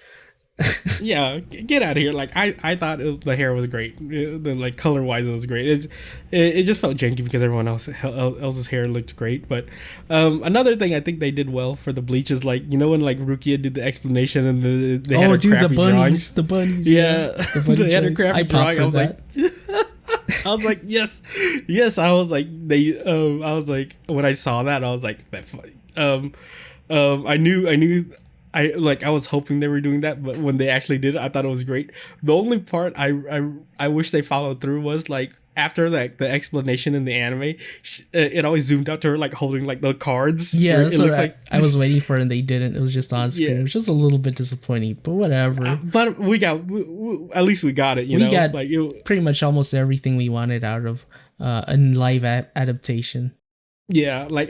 Yeah, get out of here. Like I thought the hair was great. The like color wise it was great. It just felt janky because everyone else's hair looked great. But another thing I think they did well for the Bleach is like, you know, when like Rukia did the explanation and they had the bunnies, yeah, the bunny they had a crappy drawing. I was like I was like yes. I was like I was like when I saw that I was like that funny. I knew I was hoping they were doing that, but when they actually did it, I thought it was great. The only part I wish they followed through was like after like the explanation in the anime, it always zoomed out to her like holding like the cards. Yeah, that's what I was waiting for, and they didn't. It was just on screen. Yeah. It was just a little bit disappointing, but whatever. But at least we got it. We got like pretty much almost everything we wanted out of a live adaptation. Yeah, like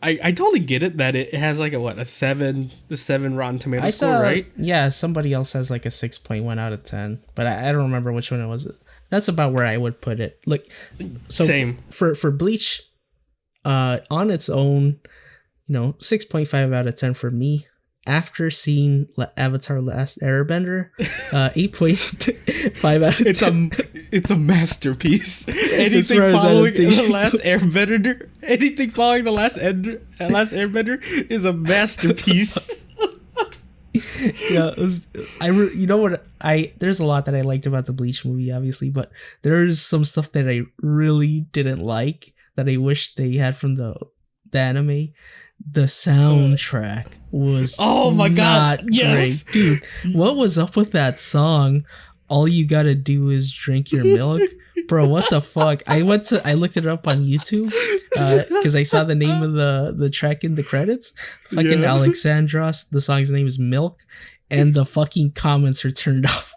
I totally get it that it has like a 7 Rotten Tomato score, right? Yeah, somebody else has like a 6.1 out of 10, but I don't remember which one it was. That's about where I would put it. Like, so same for Bleach, on its own, 6.5 out of 10 for me. After seeing Avatar: Last Airbender, 8.5 out of 10. It's a masterpiece. Anything following the Last Airbender, anything following the Last Airbender is a masterpiece. Yeah, there's a lot that I liked about the Bleach movie, obviously, but there's some stuff that I really didn't like that I wish they had from the anime. The soundtrack was my god, yes, great. Dude, what was up with that song? All you gotta do is drink your milk. Bro, what the fuck? I looked it up on YouTube because I saw the name of the track in the credits. Fucking Alexandros, the song's name is Milk, and the fucking comments are turned off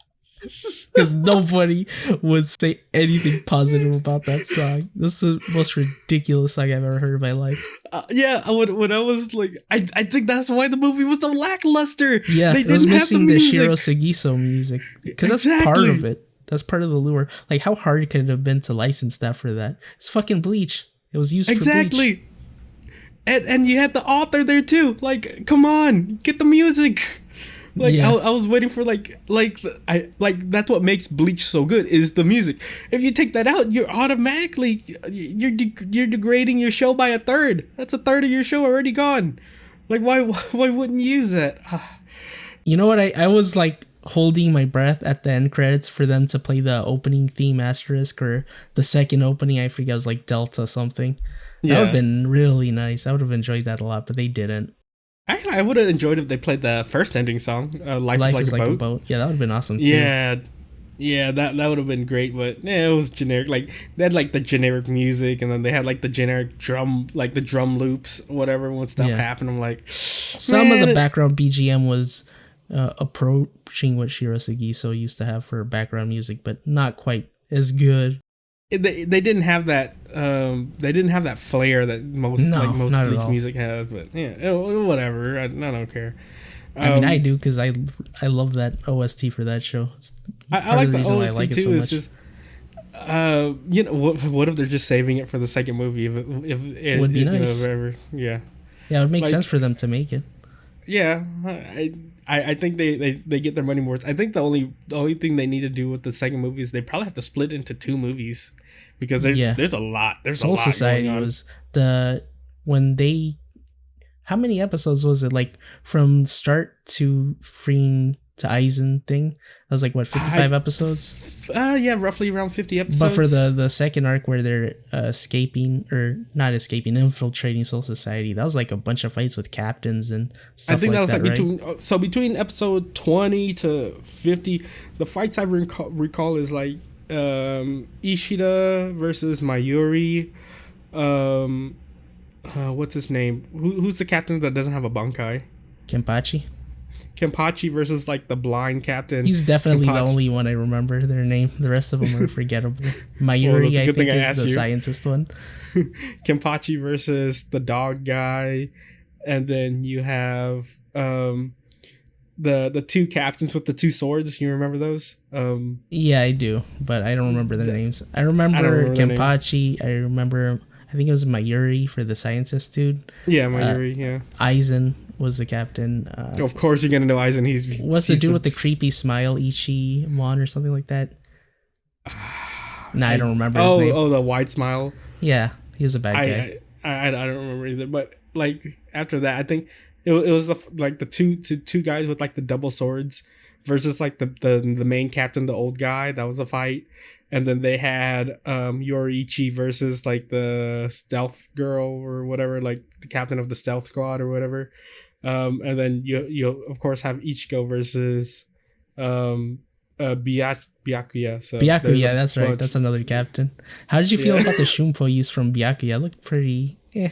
because nobody would say anything positive about that song. This is the most ridiculous song I've ever heard in my life. When I was like, I think that's why the movie was so lackluster. Yeah, they didn't have the Shiro Sugiso music because that's part of it. That's part of the lure. Like, how hard could it have been to license that for that? It's fucking Bleach. It was used for Bleach. And you had the author there too. Like, come on, get the music. Like, yeah. I was waiting for that's what makes Bleach so good is the music. If you take that out, you're automatically you're degrading your show by a third. That's a third of your show already gone. Like, why wouldn't you use that? You know what? I was like holding my breath at the end credits for them to play the opening theme asterisk or the second opening. I forget, it was like Delta something. That would have been really nice. I would have enjoyed that a lot, but they didn't. Actually, I would have enjoyed if they played the first ending song, Life is like a Boat. Yeah, that would have been awesome too. Yeah, that would have been great, but it was generic. Like, they had like the generic music, and then they had like the generic drum, like the drum loops, whatever, when stuff happened. I'm like, some of the background BGM was approaching what Shiro Sugiso used to have for background music, but not quite as good. They didn't have that flair that most Bleach music has, but yeah, whatever. I don't care. I mean, I do because I love that OST for that show. I like the OST too. It's just what if they're just saving it for the second movie? If it would be nice. Yeah, it would make sense for them to make it. Yeah, I think they get their money worth. I think the only thing they need to do with the second movie is they probably have to split it into 2 movies because there's a lot. There's Soul a lot Society going on. Was how many episodes was it? Like from start to freeing to Aizen thing. That was like what, 55 episodes? Yeah, roughly around 50 episodes. But for the second arc where they're infiltrating Soul Society, that was like a bunch of fights with captains and stuff. I think that was right? between episode 20 to 50, the fights I recall is like Ishida versus Mayuri. What's his name? Who's the captain that doesn't have a Bankai? Kenpachi versus like the blind captain. He's definitely the only one I remember their name. The rest of them are forgettable. Mayuri, I think, is the scientist one. Kenpachi versus the dog guy, and then you have the two captains with the two swords. You remember those? Yeah, I do, but I don't remember their names. I remember Kenpachi. I remember. I think it was Mayuri for the scientist dude. Yeah, Mayuri. Yeah. Aizen was the captain. Of course, you're gonna know Aizen. What's the dude with the creepy smile? Ichimon or something like that. I don't remember his name. Oh, the wide smile. Yeah, he was a bad guy. I don't remember either. But like after that, I think it was the two guys with like the double swords versus like the main captain, the old guy. That was a fight. And then they had Yoriichi versus like the stealth girl or whatever, like the captain of the stealth squad or whatever. And then you of course have Ichigo versus Byakuya. So Byakuya, that's right. That's another captain. How did you feel about the Shumpo use from Byakuya? It looked pretty good.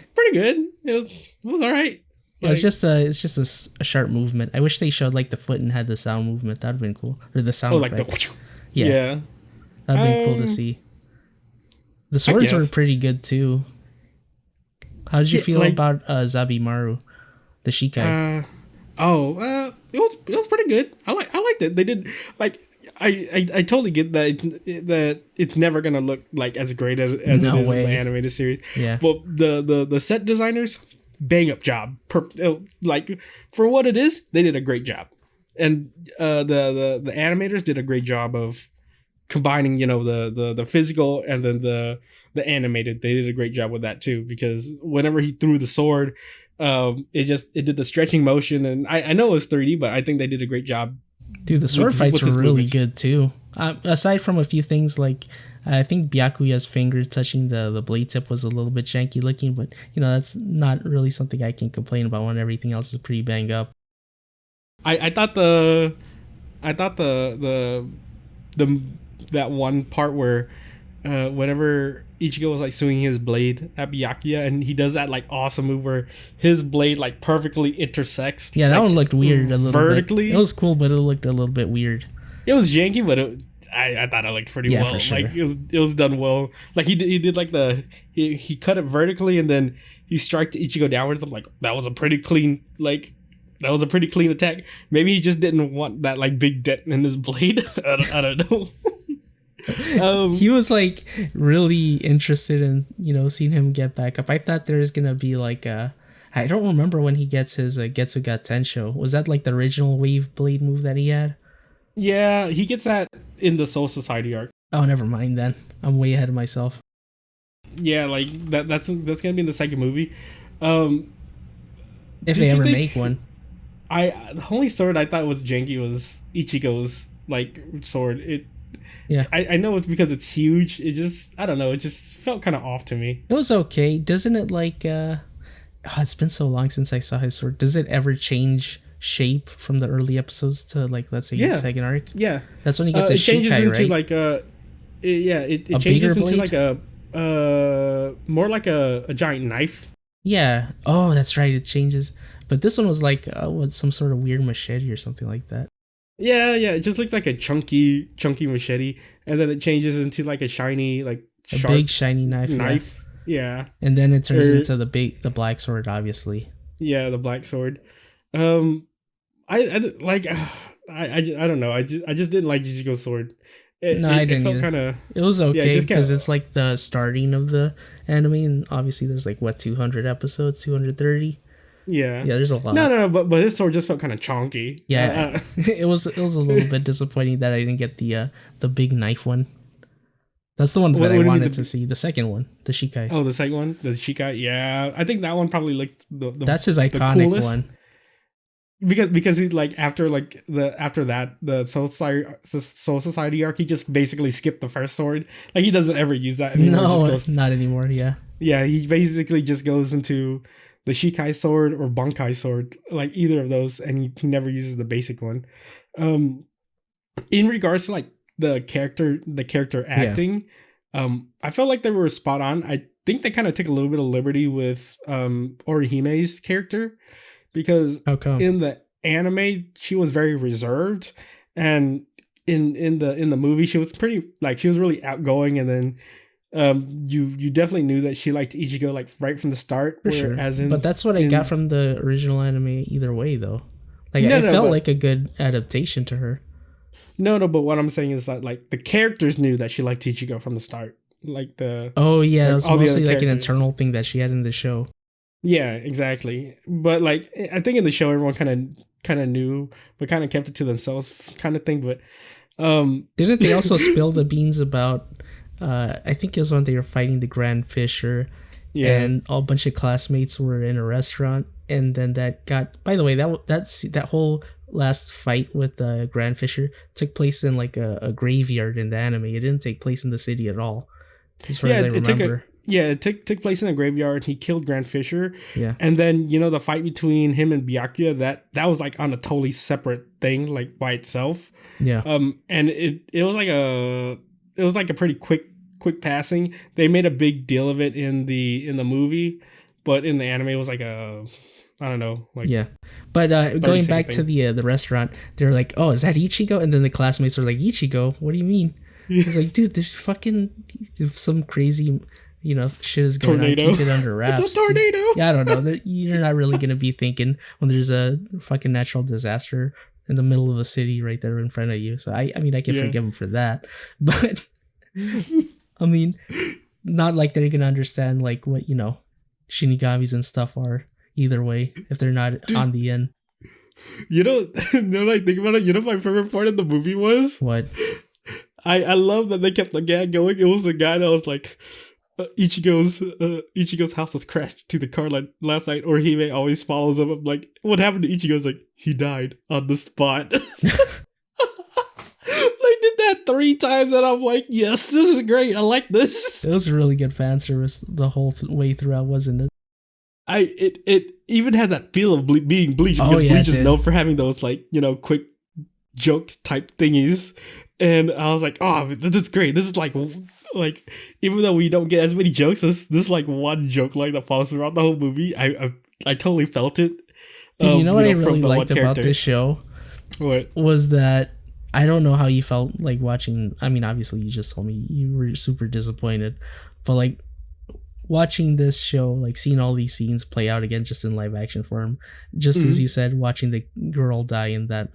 It was all right. Yeah, it's just a sharp movement. I wish they showed like the foot and had the sound movement. That'd been cool. Or the sound effect. Like yeah. That'd been cool to see. The swords were pretty good too. How did you feel about Zabimaru, the Shikai? It was pretty good. I liked it. They did like I totally get that it's never gonna look like as great as it is in the animated series. Yeah. But the set designers, bang up job. Like for what it is, they did a great job, and the animators did a great job of combining, the physical and then the animated. They did a great job with that too, because whenever he threw the sword, it did the stretching motion, and I know it was 3D, but I think they did a great job. Dude, the sword fights were really good too. Aside from a few things like I think Byakuya's finger touching the blade tip was a little bit janky looking, but that's not really something I can complain about when everything else is pretty banged up. I thought that one part where whenever Ichigo was like swinging his blade at Byakuya, and he does that like awesome move where his blade like perfectly intersects. Yeah, that one looked weird a little vertically. Bit. It was cool, but it looked a little bit weird. It was janky, but I thought it looked pretty well. For sure. Like it was done well. Like he did like he cut it vertically and then he struck Ichigo downwards. I'm like, that was a pretty clean attack. Maybe he just didn't want that like big dent in his blade. I don't know. He was like really interested in seeing him get back up. I thought there was gonna be like I don't remember when he gets his Getsuga Tensho. Was that like the original wave blade move that he had? Yeah, he gets that in the Soul Society arc. Oh, never mind then. I'm way ahead of myself. Yeah, like that's gonna be in the second movie. If they ever make one. The only sword I thought was janky was Ichigo's like sword. Yeah, I know it's because it's huge. It just, I don't know. It just felt kind of off to me. It was okay. Doesn't it like? It's been so long since I saw his sword. Does it ever change shape from the early episodes to like, let's say, the second arc? Yeah, that's when he gets his Shikai, right? Into like it changes into like more like a giant knife. Yeah. Oh, that's right. It changes. But this one was like some sort of weird machete or something like that. Yeah, it just looks like a chunky machete, and then it changes into like a shiny, like a big shiny knife. Yeah. And then it turns into the black sword, obviously. Yeah, the black sword. I don't know. I just didn't like Ichigo's sword. I didn't. Felt kind of. It was okay because it's like the starting of the anime, and obviously there's like 200 episodes, 230. Yeah, there's a lot. No, but his sword just felt kind of chonky. Yeah, it was a little bit disappointing that I didn't get the big knife one. That's the one that I wanted to see. The second one, the Shikai. Oh, the second one, the Shikai. Yeah, I think that one probably looked the that's his iconic one. because he like after that the Soul Society arc, he just basically skipped the first sword. Like he doesn't ever use that anymore. No, not anymore. Yeah. Yeah, he basically just goes into the Shikai sword or Bankai sword, like either of those, and he never uses the basic one. In regards to like the character acting, I felt like they were spot on. I think they kind of took a little bit of liberty with Orihime's character, because in the anime she was very reserved, and in the movie she was really outgoing, and then you definitely knew that she liked Ichigo like right from the start. For sure. But that's what I got from the original anime either way though. Like it felt like a good adaptation to her. No, but what I'm saying is that like the characters knew that she liked Ichigo from the start. Like it was mostly like an internal thing that she had in the show. Yeah, exactly. But like I think in the show everyone kind of knew, but kind of kept it to themselves, kind of thing. But didn't they also spill the beans about? I think it was when they were fighting the Grand Fisher, and a bunch of classmates were in a restaurant, and then that got. By the way, that whole last fight with the Grand Fisher took place in like a graveyard in the anime. It didn't take place in the city at all, as far as I remember. It took place in a graveyard. He killed Grand Fisher. Yeah. And then, the fight between him and Byakuya, that was like on a totally separate thing, like by itself. Yeah. And it was like a pretty quick passing. They made a big deal of it in the movie, but in the anime it was like I don't know. Like yeah. But going back to the restaurant, they're like, "Oh, is that Ichigo?" And then the classmates are like, "Ichigo? What do you mean?" It's like, dude, there's fucking some crazy shit is going tornado. On. Keep it under wraps. It's a tornado. Yeah, I don't know. You're not really going to be thinking when there's a fucking natural disaster in the middle of a city right there in front of you. So, I mean, I can forgive them for that. But, I mean, not like they're going to understand, like, what, Shinigamis and stuff are either way if they're not on the end. Now that I think about it, my favorite part of the movie was? What? I love that they kept the gag going. It was the guy that was like, Ichigo's house was crashed to the car like last night, or Hime always follows him. I'm like, what happened to Ichigo's like, he died on the spot. They did that 3 times and I'm like, yes, this is great. I like this. It was really good fan service the whole way throughout, wasn't it? It even had that feel of being Bleach, because Bleach is known for having those like, quick jokes type thingies. And I was like, oh, this is great. This is like even though we don't get as many jokes, this like one joke like that follows throughout the whole movie. I totally felt it. Dude, you know what I really liked about this show? What? Was that I don't know how you felt like watching. I mean, obviously you just told me you were super disappointed, but like watching this show, like seeing all these scenes play out again just in live action form, just as you said, watching the girl die in that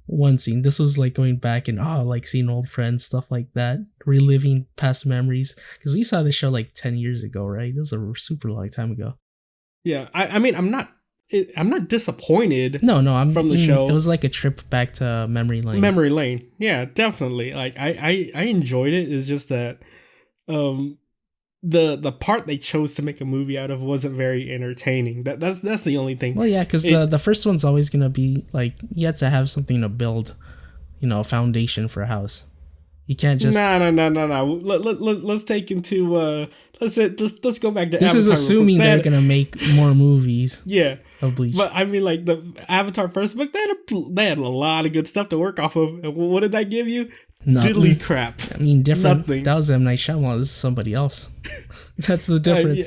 one scene. This was like going back and like seeing old friends, stuff like that, reliving past memories, because we saw this show like 10 years ago, right? It was a super long time ago. Yeah, I mean, I'm not disappointed. No, I'm from the show. It was like a trip back to memory lane. Memory lane, yeah, definitely. Like I enjoyed it. It's just that the part they chose to make a movie out of wasn't very entertaining. That's the only thing. Well, yeah, because the first one's always gonna be like, you have to have something to build, a foundation for a house. You can't just no. Let's take into let's go back to this. Avatar is assuming they're gonna make more movies. Yeah, of Bleach. But I mean, like the Avatar first book, they had a lot of good stuff to work off of. And what did that give you? Nothing. Diddly crap. I mean, different. Nothing. That was M. Night Shyamalan. This is somebody else. That's the difference.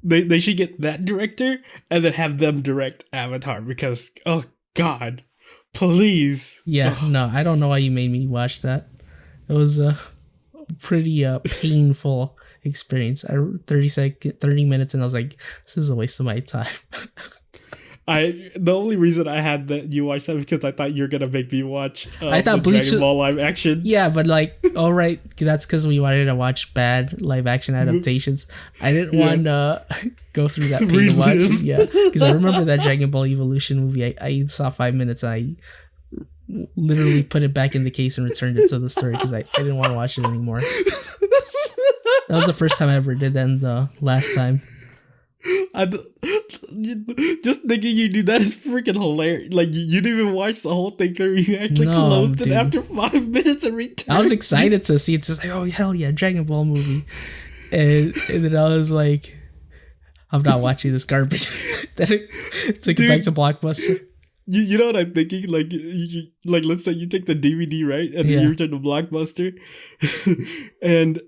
They should get that director and then have them direct Avatar, because oh god, please. Yeah, no, I don't know why you made me watch that. It was a pretty painful experience. 30 minutes, and I was like, this is a waste of my time. The only reason I had that you watch that because I thought you were gonna make me watch. I thought Bleach Dragon Ball live action. Yeah, but like, all right, that's because we wanted to watch bad live action adaptations. I didn't want to go through that pain to watch it. Yeah, because I remember that Dragon Ball Evolution movie. I saw 5 minutes. I literally put it back in the case and returned it to the store because I didn't want to watch it anymore. That was the first time I ever did that, and the last time. just thinking you do that is freaking hilarious. Like you didn't even watch the whole thing through. You actually closed it after 5 minutes and returned. I was excited to see it. Just like, oh hell yeah, Dragon Ball movie, and then I was like, I'm not watching this garbage. Then I took it back to Blockbuster. You know what I'm thinking? Like, like let's say you take the DVD, right, and you return to Blockbuster, and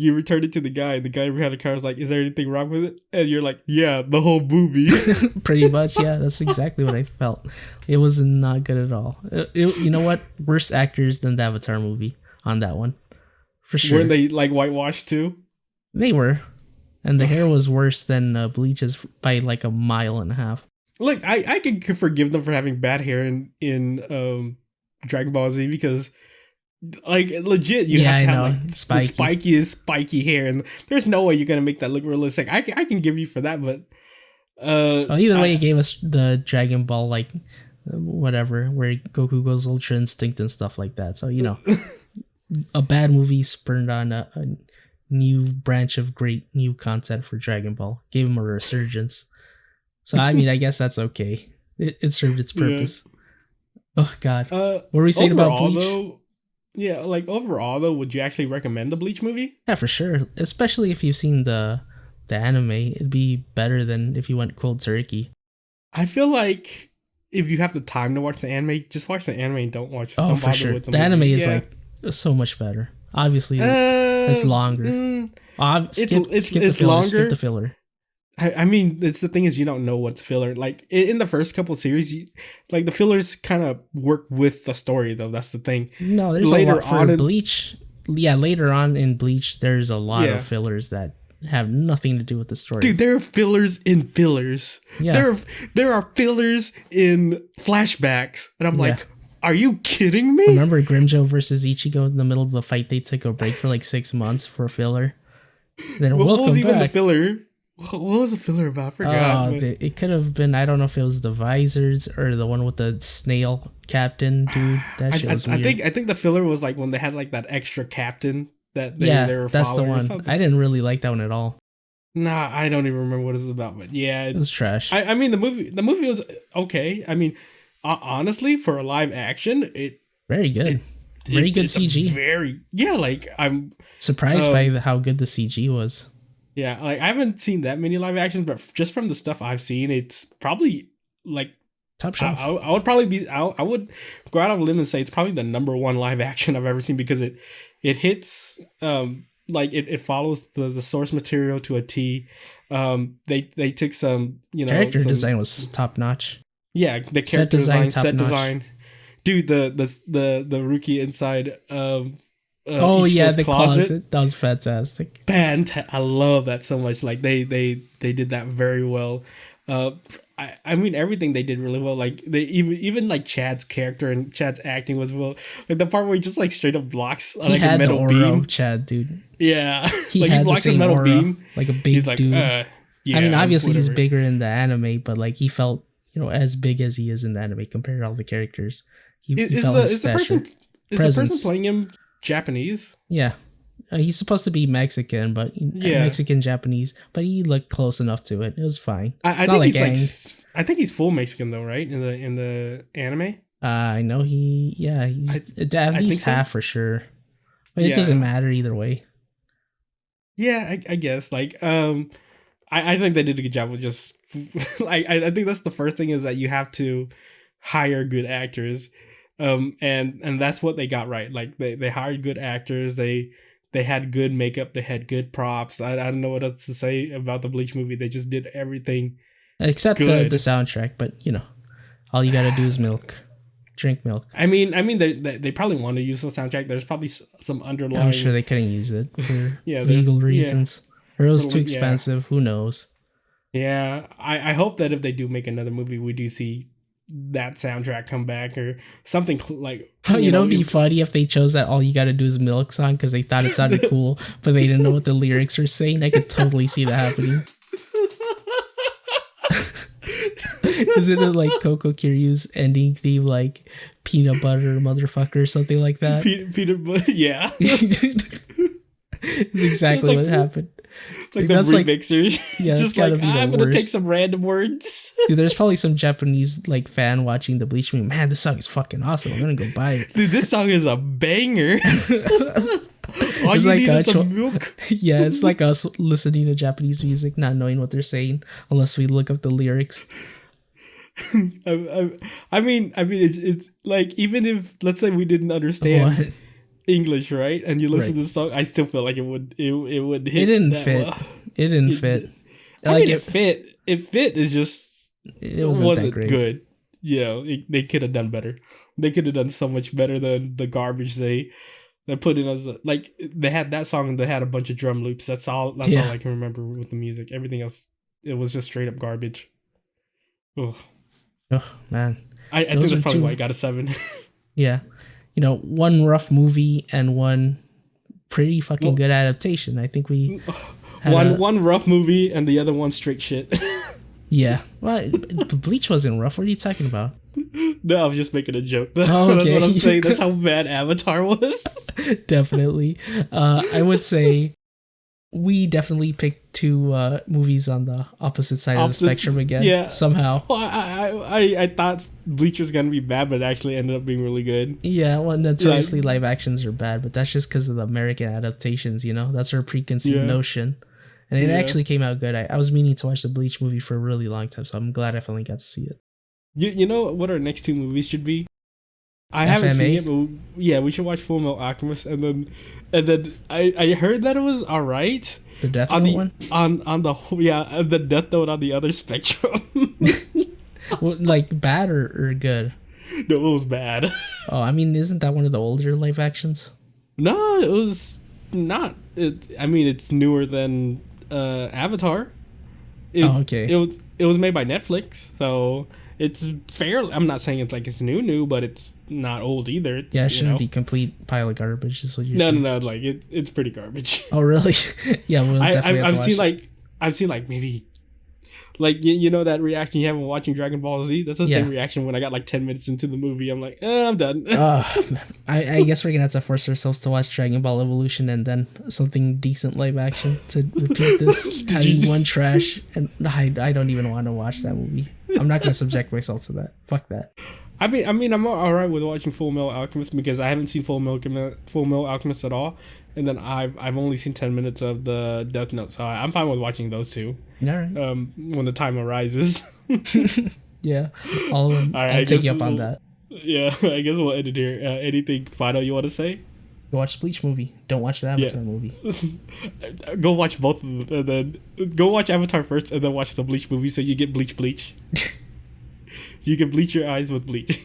you return it to the guy. And the guy behind the car is like, "Is there anything wrong with it?" And you're like, "Yeah, the whole movie." Pretty much, yeah. That's exactly what I felt. It was not good at all. You know what? Worse actors than the Avatar movie on that one, for sure. Weren't they like whitewashed too? They were, and the hair was worse than Bleach's by like a mile and a half. Look, I can forgive them for having bad hair in Dragon Ball Z because, like, legit, you have to have like the spiky hair, and there's no way you're gonna make that look realistic. I can give you for that, but either way, it gave us the Dragon Ball like whatever, where Goku goes Ultra Instinct and stuff like that. So a bad movie spurned on a new branch of great new content for Dragon Ball, gave him a resurgence. So, I mean, I guess that's okay. It served its purpose. Yeah. Oh, God. What were we saying about Bleach? Overall, though, would you actually recommend the Bleach movie? Yeah, for sure. Especially if you've seen the anime. It'd be better than if you went cold turkey. I feel like if you have the time to watch the anime, just watch the anime and don't for sure. With the anime is like so much better. Obviously, it's longer. Skip the filler. I mean, it's the thing is you don't know what's filler. Like in the first couple series, like the fillers kind of work with the story, though. That's the thing. No, there's later a lot for Bleach. Later on in Bleach, there's a lot of fillers that have nothing to do with the story. Dude, there are fillers in fillers. Yeah. There are fillers in flashbacks, and I'm like, are you kidding me? Remember Grimjo versus Ichigo in the middle of the fight? They took a break for like 6 months for a filler. Then what was even the filler? What was the filler about? I forgot. It could have been, I don't know if it was the visors or the one with the snail captain dude. That shit was weird. I think the filler was like when they had like that extra captain that they were that's the one. I didn't really like that one at all. Nah, I don't even remember what it's about, but yeah, it was trash. I mean, the movie was okay. I mean, honestly, for a live action, very good. Very good CG. I'm surprised by how good the CG was. Yeah, like I haven't seen that many live actions, but just from the stuff I've seen, it's probably like top shelf. I would go out on a limb and say it's probably the number one live action I've ever seen because it hits like it follows the source material to a T. They took some character design was top notch. Yeah, the character set design. Dude, the rookie inside the closet. That was fantastic. I love that so much. Like they did that very well. I mean everything they did really well. Like they even like Chad's character and Chad's acting was well. Like the part where he just like straight up blocks like a metal the aura beam. Of Chad, dude. Yeah, he like, had he blocks the same a metal aura, beam. Like a big he's like, dude. Yeah, I mean, obviously he's bigger in the anime, but like he felt as big as he is in the anime compared to all the characters. Is the person playing him Japanese? Yeah, he's supposed to be Mexican, but Mexican Japanese, but he looked close enough to it. It was fine. I think he's full Mexican though, right? In the anime. I know he's at least half for sure, but it doesn't matter either way. Yeah, I guess like I think they did a good job with just like I think that's the first thing is that you have to hire good actors. And that's what they got right. Like they hired good actors. They had good makeup. They had good props. I don't know what else to say about the Bleach movie. They just did everything except the soundtrack. But all you gotta do is drink milk. I mean they probably want to use the soundtrack. There's probably some underlying. I'm sure they couldn't use it for legal reasons. Or it was too expensive. Who knows? Yeah, I hope that if they do make another movie, we do see that soundtrack come back or something like it'd be funny if they chose that all you gotta do is milk song because they thought it sounded cool but they didn't know what the lyrics were saying. I could totally see that happening. Isn't it like Coco Kiryu's ending theme like peanut butter motherfucker or something like that? Peanut butter, yeah. It's exactly what happened. Like the remixers. Yeah, just like, I'm going to take some random words. Dude, there's probably some Japanese like fan watching the Bleach movie. Man, this song is fucking awesome. I'm going to go buy it. Dude, this song is a banger. All it's you like need is some milk. Yeah, it's like us listening to Japanese music, not knowing what they're saying unless we look up the lyrics. I mean, it's like, even if, let's say, we didn't understand English, right? And you listen to the song, I still feel like it would hit. It didn't fit. Well. It didn't fit. I mean, it fit. It fit. It's just it wasn't good. Yeah, they could have done better. They could have done so much better than the garbage they put in as like, they had that song and they had a bunch of drum loops. That's all I can remember with the music. Everything else, it was just straight up garbage. Oh man, I think that's probably why I got a 7. Yeah, one rough movie and one pretty fucking good adaptation. I think we one rough movie and the other one straight shit. Yeah, well, Bleach wasn't rough. What are you talking about? No, I was just making a joke. Oh, okay. That's what I'm saying. That's how bad Avatar was. Definitely. I would say we definitely picked 2 movies on the opposite side of the spectrum again. Yeah. Somehow. Well, I thought Bleach was going to be bad, but it actually ended up being really good. Yeah, well, notoriously live actions are bad, but that's just because of the American adaptations, That's our preconceived notion. And it actually came out good. I was meaning to watch the Bleach movie for a really long time, so I'm glad I finally got to see it. You know what our next 2 movies should be? I haven't seen it, but yeah, we should watch Full Metal Alchemist, and then I heard that it was alright. The Death Note one? On the Death Note on the other spectrum. Well, like bad or good? No, it was bad. Oh, I mean, isn't that one of the older live actions? No, it was not. It's newer than Avatar. Okay. It was made by Netflix, so it's fairly. I'm not saying it's like it's new, but it's not old either. It's, it shouldn't be complete pile of garbage. Is what you're saying? No. Like it's pretty garbage. Oh really? Yeah, we'll definitely have to watch. I've seen maybe. Like, that reaction you have when watching Dragon Ball Z? That's the same reaction when I got like 10 minutes into the movie. I'm like, I'm done. I guess we're going to have to force ourselves to watch Dragon Ball Evolution and then something decent live action to repeat this. Having one trash. And I don't even want to watch that movie. I'm not going to subject myself to that. Fuck that. I mean, I'm alright with watching Full Metal Alchemist because I haven't seen Full Metal Alchemist at all. And then I've only seen 10 minutes of the Death Note, so I'm fine with watching those 2. All right. When the time arises. Yeah, I'll take you up on that. Yeah, I guess we'll end it here. Anything final you want to say? Go watch the Bleach movie. Don't watch the Avatar movie. Go watch both of them, and then go watch Avatar first, and then watch the Bleach movie, so you get Bleach. You can bleach your eyes with bleach.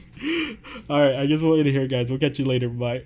All right, I guess we'll end it here, guys. We'll catch you later. Bye.